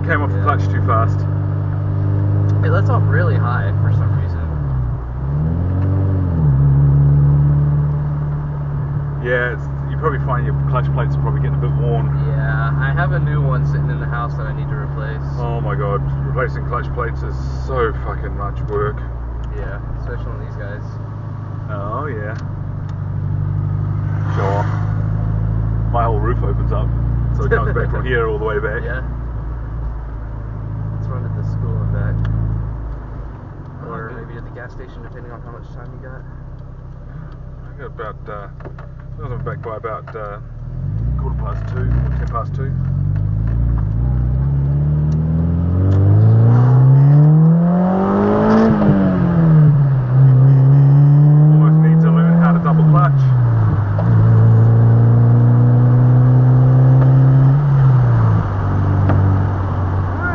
came off the clutch too fast. It lets off really high for some reason. Yeah, you probably find your clutch plates are probably getting a bit worn. Yeah, I have a new one sitting in the house that I need to replace. Oh my god, replacing clutch plates is so fucking much work. Yeah, especially on these guys. Oh yeah. Show off. My whole roof opens up, so it comes back from here all the way back. Yeah. Let's run to the school and back. Or maybe to the gas station, depending on how much time you got. I got about, I'm back by about 2:15 or 2:10. Almost need to learn how to double clutch.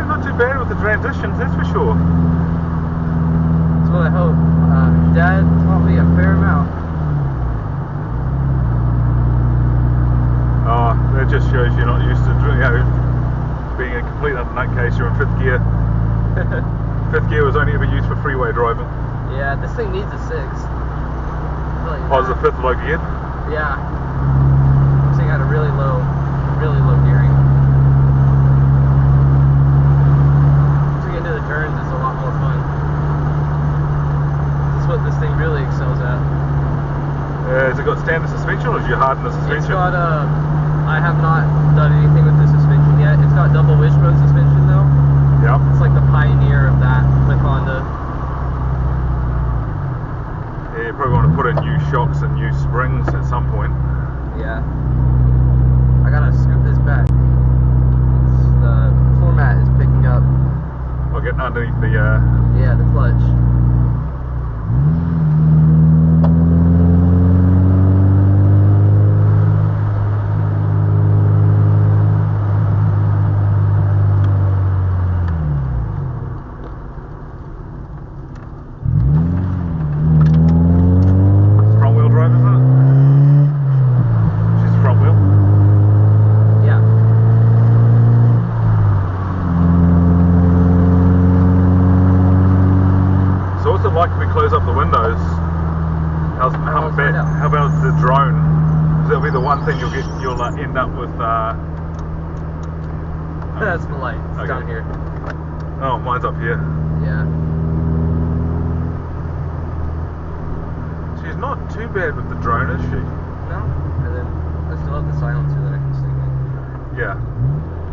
Not too bad with the transitions, that's for sure. That's what I hope. Dad taught me a fair amount. Oh, that just shows you're not used to, being a complete nutcase. You're in 5th gear. 5th gear was only ever used for freeway driving. Yeah, this thing needs a 6. Oh, is the 5th low gear? Yeah. This thing had a really low gearing. To get into the turns is a lot more fun. This is what this thing really excels at. Has it got standard suspension, or did you harden the suspension? It's got I have not done anything with the suspension yet. It's got double wishbone suspension though. Yeah. It's like the pioneer of that with Honda. Yeah, you probably want to put in new shocks and new springs at some point. Yeah. I gotta scoop this back. The floor mat is picking up. I'll get underneath the Yeah, the clutch. close up the windows, how about the drone? Because that'll be the one thing you'll end up with. That's the light. It's down here. Oh, mine's up here. Yeah. She's not too bad with the drone, is she? No. And then I still have the silencer that I can stick in. Yeah.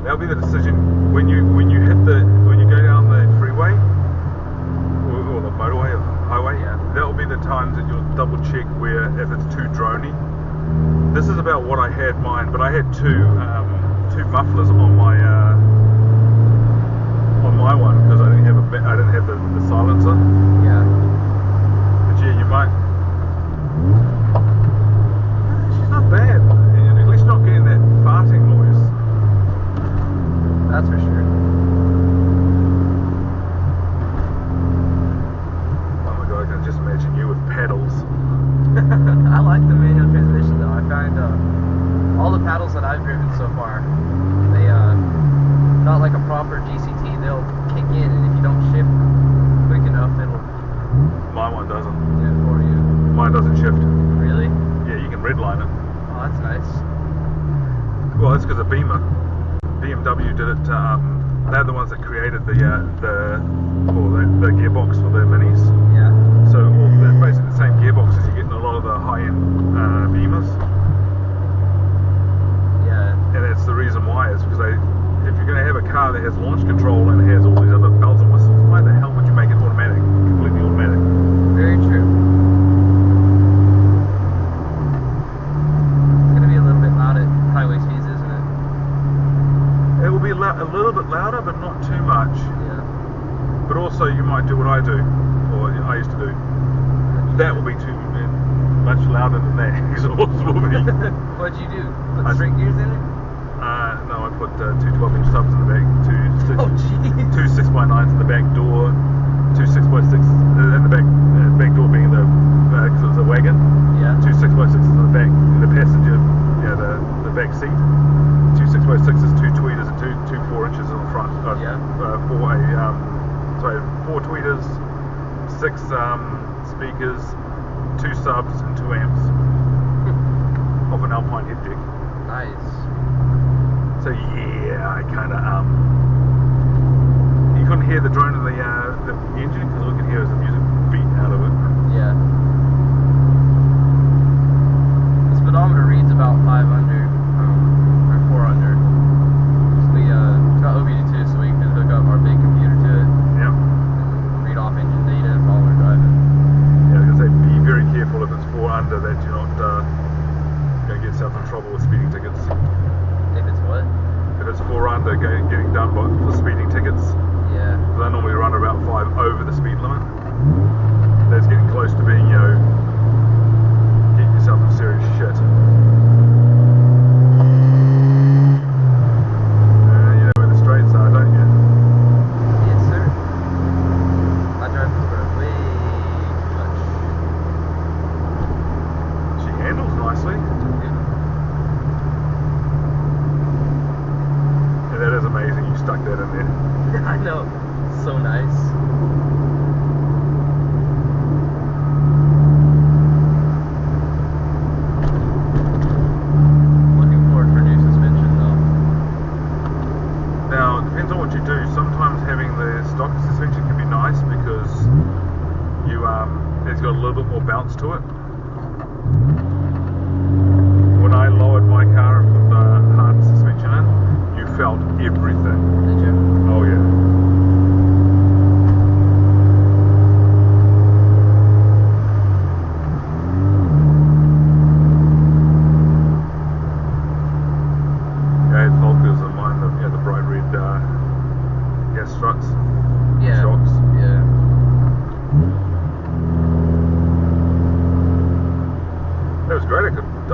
That'll be the decision when you go down the freeway or the motorway or highway. Yeah. That'll be the times that you'll double check where if it's too droney. This is about what I had mine, but I had two mufflers on my one because I didn't have the silencer. Yeah. But yeah, you might. She's not bad. At least not getting that farting noise. That's for sure. Oh my god, I can just imagine you with pedals. I like the manual transmission though. I find all the paddles that I've driven so far, they not like a proper GCT, they'll kick in, and if you don't shift quick enough, it'll. My one doesn't. Yeah, for you. Mine doesn't shift. Really? Yeah, you can redline it. Oh, that's nice. Well, that's because of Beamer. BMW did it. They're the ones that created the gearbox for the Minis. Yeah. So they're basically the same gearbox as you get in a lot of the high-end Beamers. Yeah. And that's the reason why, is because if you're going to have a car that has launch control and has all these other bells and whistles, why the hell would you make it automatic, completely automatic? Very true. It's going to be a little bit loud at highway speeds, isn't it? It will be a little bit louder, but not too much. Yeah. But also you might do what I do, or I used to do. That will be much louder than that exhaust will be. What'd you do? Put straight gears in it? No, I put two 12-inch subs in the back, two 6x9s in the back door, two 6x6 in the back door being because it was a wagon. Yeah. Two 6x6s in the back, in the passenger, the back seat. Two 6x6s, two tweeters, and two 4-inches in the front. Yeah. 6 speakers, 2 subs, and 2 amps off an Alpine head deck. Nice. So yeah, I kind of you couldn't hear the drone of the engine because all you could hear is the music beat out of it. Yeah. The speedometer reads about 5 under, or 4 under. So we got OBD2 so we can hook up our big computer to it. Yep. And read off engine data while we're driving. Yeah, I was gonna say be very careful if it's 4 under that you're not going to get yourself in trouble with speeding tickets. If it's what? If it's 4 under, getting done for speeding tickets. Yeah. They normally run about 5 over the speed limit. That's getting close to being, getting yourself in serious shit. You know where the straights are, don't you? Yes, sir. I drive this road way too much. She handles nicely. Yeah, that is amazing. You stuck that in there. I know. So nice. Looking forward for new suspension though. Now, it depends on what you do. Sometimes having the stock suspension can be nice because it's got a little bit more bounce to it. When I lowered my car and put the hard suspension in, you felt everything. Did you? Oh yeah. Yeah, it's Volkers and mine, the bright red gas struts. Yeah. Shocks. Yeah. That was great. I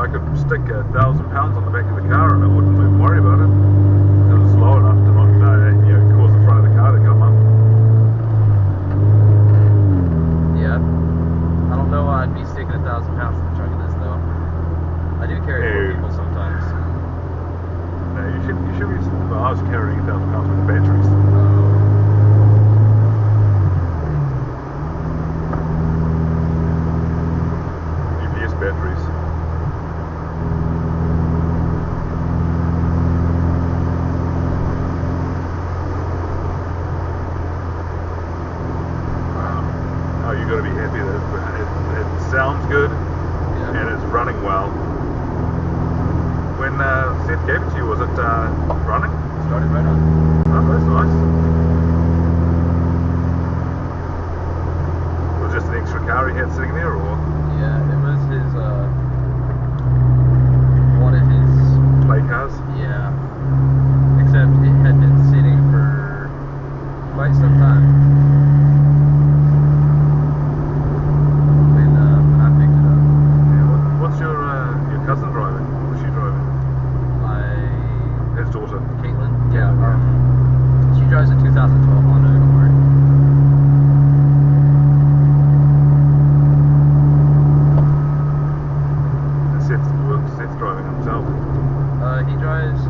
could stick 1,000 pounds on the back of the car and I wouldn't even worry about it. It was low enough to not cause the front of the car to come up. Yeah. I don't know why I'd be sticking 1,000 pounds in the trunk of this though. I do carry 4 people sometimes. No, you should be. Well, I was carrying 1,000 pounds with the batteries. UPS batteries. Oh, you got to be happy that it sounds good and it's running well. When Seth gave it to you, was it running? Started right on. Oh, that's nice. Was it just an extra car he had sitting there, or? Yeah, it was his, one of his Play cars? Yeah. Except it had been sitting for quite some time. When I picked it up. Yeah, what's your cousin driving? What was she driving? His daughter. Caitlin? Yeah. She drives a 2012 Honda Accord. Seth's driving himself. He drives a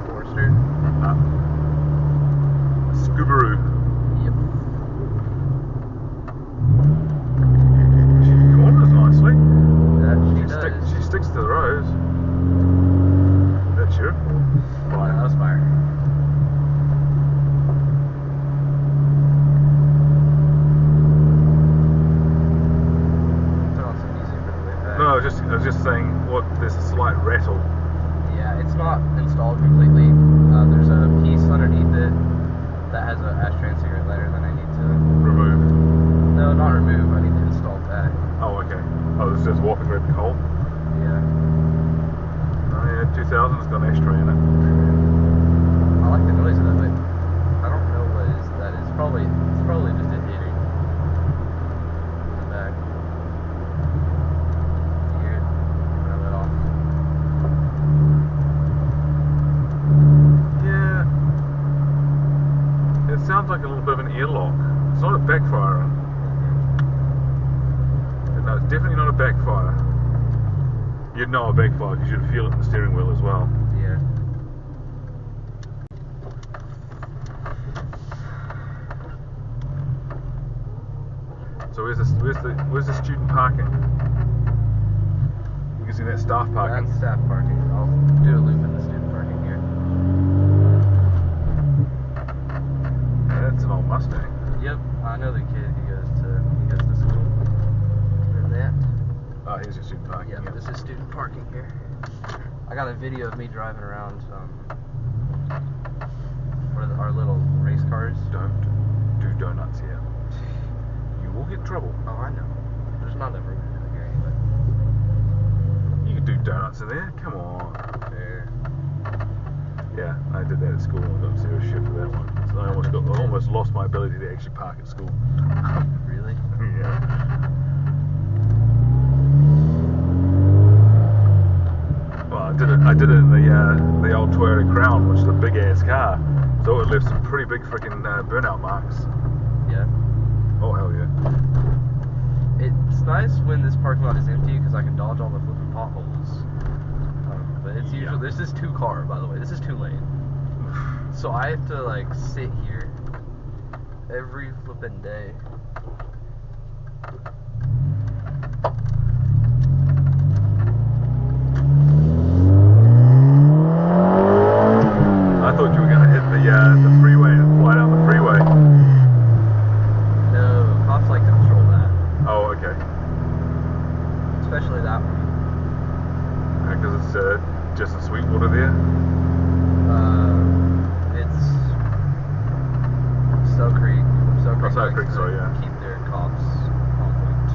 Forester. Scoobaroo. Yep. She corners nicely. She does. She sticks to the roads. That's sure. Fine. That was fire. Turn on some music for the way back. No, I was just saying there's a slight rattle. Yeah, it's not installed completely. There's a piece underneath it that has an ashtray and cigarette lighter that I need to Remove. No, not remove. I need to install that. Oh, okay. Oh, this is whopping red coal. Yeah. Oh yeah, 2000's got an ashtray in it. I like the noise of that, but I don't know what that is. It's probably just it hitting in the back. You hear it? I'm gonna let off. Yeah. It sounds like a little bit of an airlock. It's not a backfire. No, it's definitely not a backfire. You'd know a backfire because you'd feel it in the steering wheel as well. Yeah. where's the student parking? You can see that staff parking. That's staff parking. I'll do a loop in the student parking here. Yeah, that's an old Mustang. Yep, I know the kid. He goes to school. And that. Oh, here's your student parking. Yep, this is student parking here. I got a video of me driving around our little race cars. Don't do donuts here. You will get in trouble. Oh, I know. There's not a room in here anyway. You can do donuts in there. Come on. There. Yeah, I did that at school and got serious shit for that one. So I almost lost my ability to actually park at school. Really? Yeah. Well, I did it in the old Toyota Crown, which is a big ass car. So it left some pretty big freaking burnout marks. Yeah. Oh hell yeah. It's nice when this parking lot is empty because I can dodge all the flipping potholes. But it's usually this is 2-car, by the way. This is 2-lane. So I have to like sit here every flipping day. I thought you were gonna hit the freeway and fly down the freeway. No, cops like to control that. Oh, okay. Especially that one. Because it's just in Sweetwater there. It's Stowe Creek. Stowe Creek, Stowe likes Creek, to sorry, yeah. keep their cops on point.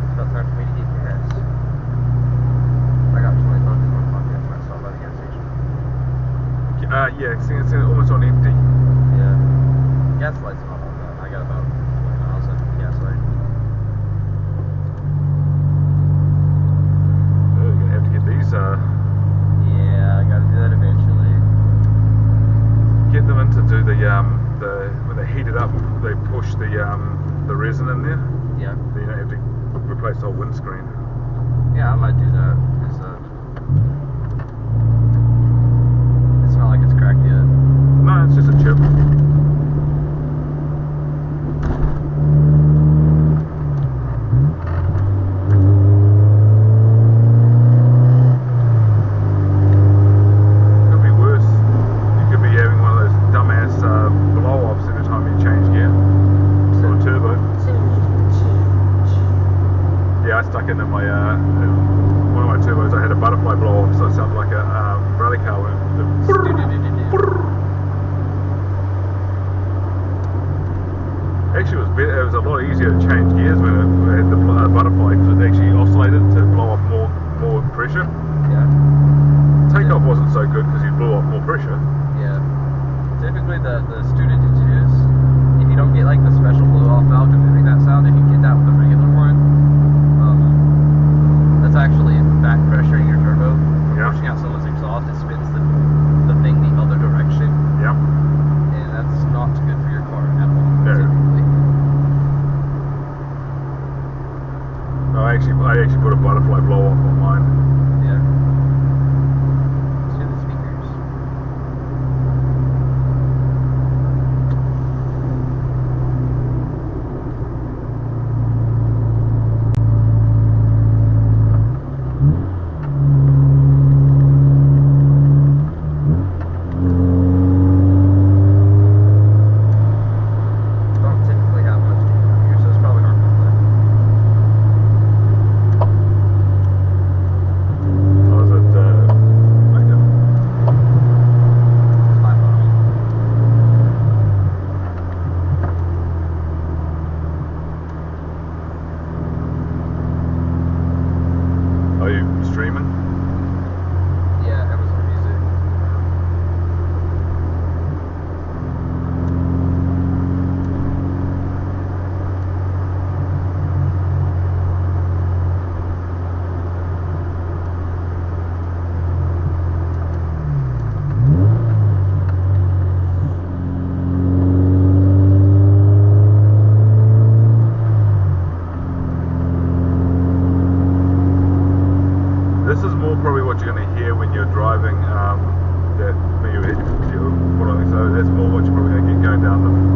It's about time for me to get gas. I got $20 in my pocket after I stopped by the gas station. Yeah, it's almost on empty. Yeah. Gas light's not on though. I got about 20 miles left of the gas light. Oh, you're gonna have to get these. Yeah, I gotta do that eventually. Get them in to do the when they heat it up, they push the resin in there. Yeah. Then you don't have to replace the whole windscreen. Yeah, I might do that. It's not like it's cracked yet. No, it's just a chip. Could be worse. You could be having one of those dumbass blow-offs every time you change gear. Or turbo. Yeah, I stuck into my one of my turbos. I had a butterfly blow-off, so it sounded like a rally car. Actually, it was a lot easier to change gears when it had the butterfly because it actually oscillated to blow off more pressure. Yeah. Takeoff wasn't so good because you blew off more pressure. Yeah. Typically the student is if you don't get like the special blow off valve to mimic that sound, if you get that with a regular one, that's actually back pressuring your turbo. Yeah. Pushing out someone's exhaust, it spins the thing the other direction. Yep. And that's not good for your car at all. No. Typically. No, I actually put a butterfly blow off on mine. Yeah. Let's do the speakers.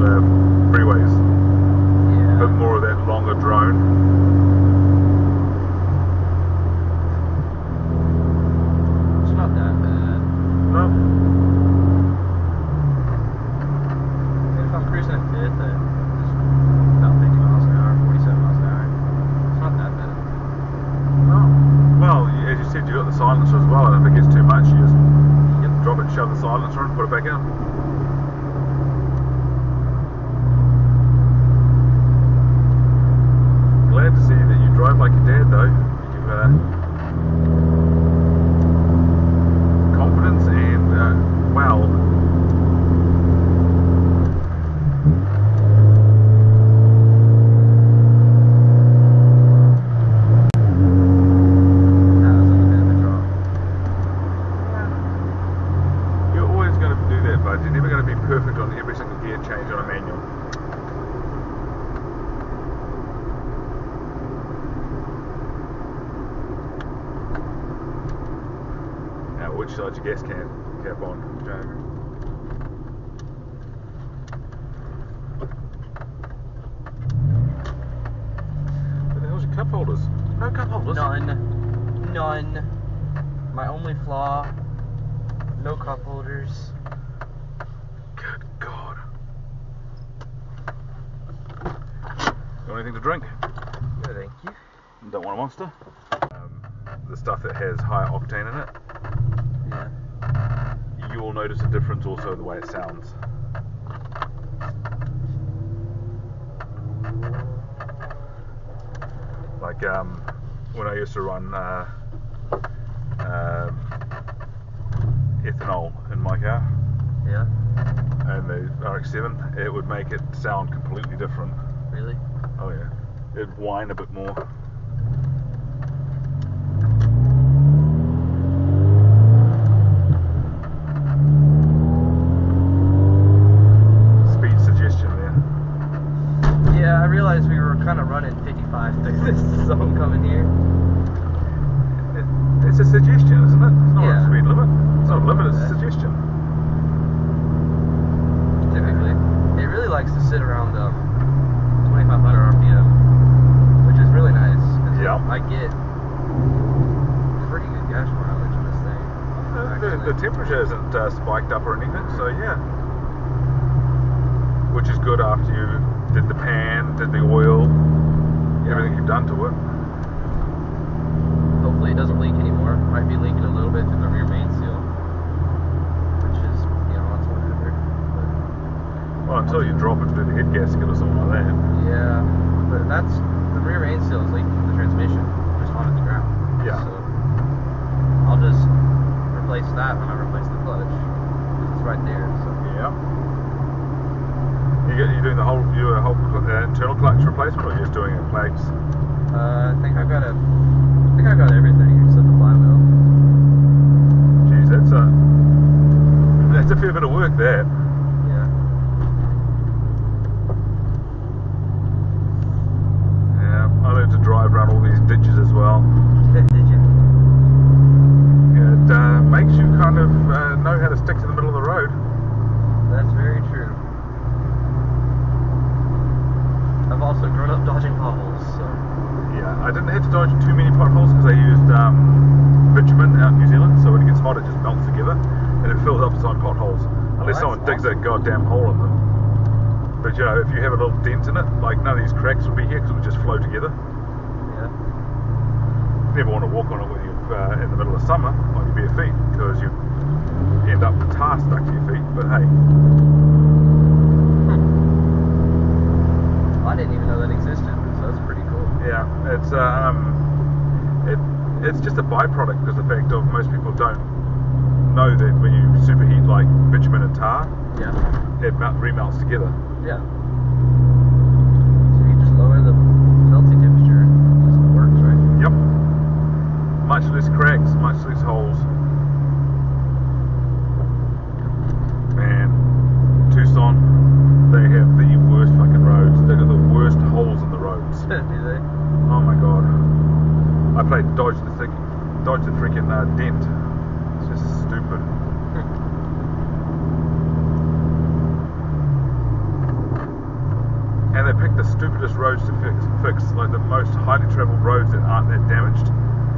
the freeways. Yeah. A bit more of that longer drone. It's not that bad. No. If I'm cruising at fifth at just about 50 miles an hour, 47 miles an hour, it's not that bad. No. Well, as you said, you got the silencer as well, and if it gets too much, you just drop it, shove the silencer and put it back in. Glad to see that you drive like your dad though. You've confidence and wow. That was a bit of a drop. You're always going to do that, but you're never going to be perfect on every single gear change on a manual. Now, which side's your gas cap on, driver? Where the hell's your cup holders? No cup holders. None. My only flaw, no cup holders. Good God. You want anything to drink? No, thank you. Don't want a Monster? The stuff that has higher octane in it, Yeah. you will notice a difference also in the way it sounds. Like when I used to run ethanol in my car, Yeah. and the RX-7, it would make it sound completely different. Really? Oh yeah, it'd whine a bit more. Speed suggestion there. Yeah, I realized we were kind of running 55 through this zone coming here. It's a suggestion, isn't it? It's not Yeah. a speed limit. It's not a limit, it's a Okay. suggestion. Typically, it really likes to sit around 2,500 RPM, which is really nice. 'Cause Yeah. I get pretty good gas mileage on this thing. The temperature isn't spiked up or anything, so yeah. Which is good after you did the pan, did the oil, everything you've done to it. Hopefully it doesn't leak anymore. Might be leaking a little bit through the rear main seal, which is, it's whatever. Well, until you drop it through the head gasket or something like that. Yeah, but that's the rear main seal is leaking from the transmission, just onto the ground. Yeah. So I'll just replace that when I replace the clutch, 'cause it's right there. So Yeah. You're doing the whole internal clutch replacement, or you're just doing it flags? I think I've got everything except the flywheel. Jeez, that's a fair bit of work there. Yeah. Yeah, I learned to drive around all these ditches as well. Did you? It makes you kind of know how to stick to the middle of the road. That's very true. I've also grown up dodging potholes, so Yeah, I didn't have to dodge too many potholes because I used bitumen out in New Zealand, so when it gets hot it just melts together and it fills up its own potholes. Unless that's someone digs awesome. that goddamn hole in them. But if you have a little dent in it, like none of these cracks would be here because it would just flow together. yeah. Never want to walk on it when you're in the middle of summer on your bare feet because you end up with tar stuck to your feet, but hey. I didn't even know that existed, so that's pretty cool. Yeah, it's just a byproduct because the fact of most people don't know that when you superheat like bitumen and tar, Yeah. it remelts together. Yeah. So you just lower the melting temperature, it just works, right? Yep. Much less cracks, much less holes. Man, Tucson, they have the worst fucking roads. They got the worst holes in the roads. Do they? Oh my god. I played dodge the freaking dent. It's just stupid. they pick the stupidest roads to fix, like the most highly traveled roads that aren't that damaged.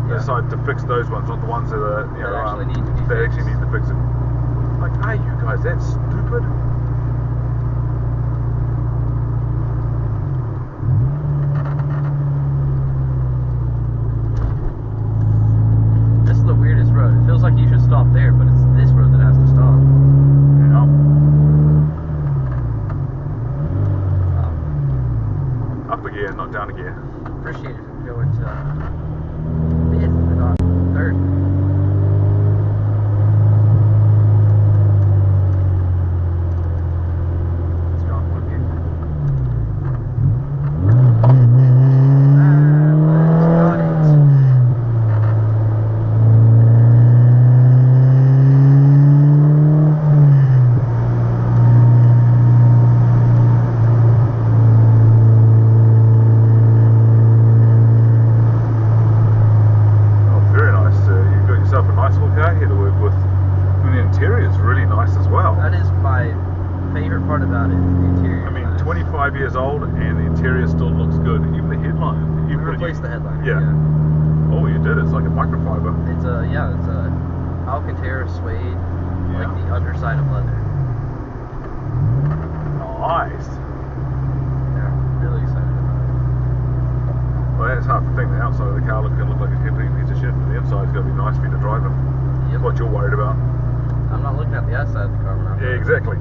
They decide to fix those ones, not the ones that are, you know, actually need to be that fixed. actually need to fix it. Like, are you guys that stupid? This is the weirdest road. It feels like you should stop there, but it's this road that has to stop. Yeah. Up a gear, not down a gear. Appreciate it if you go into fifth, but not third. Let's drop one here. Got it. Oh, very nice. You've got yourself a nice little car here to work with. And the interior is really nice as well. That is my favorite part about it, the interior. I mean, That is- 25 years old and the interior still looks good. Even the headline. We Even when replaced the headliner. Yeah. Oh, you did. It's like a microfiber. It's a Alcantara suede, like Yeah. the underside of leather. Nice. Yeah, really excited about it. Well, that's half the thing. The outside of the car can look like a complete piece of shit, but the inside's got to be nice for you to drive it. Yep. That's what you're worried about. I'm not looking at the outside of the car when I'm Yeah, exactly.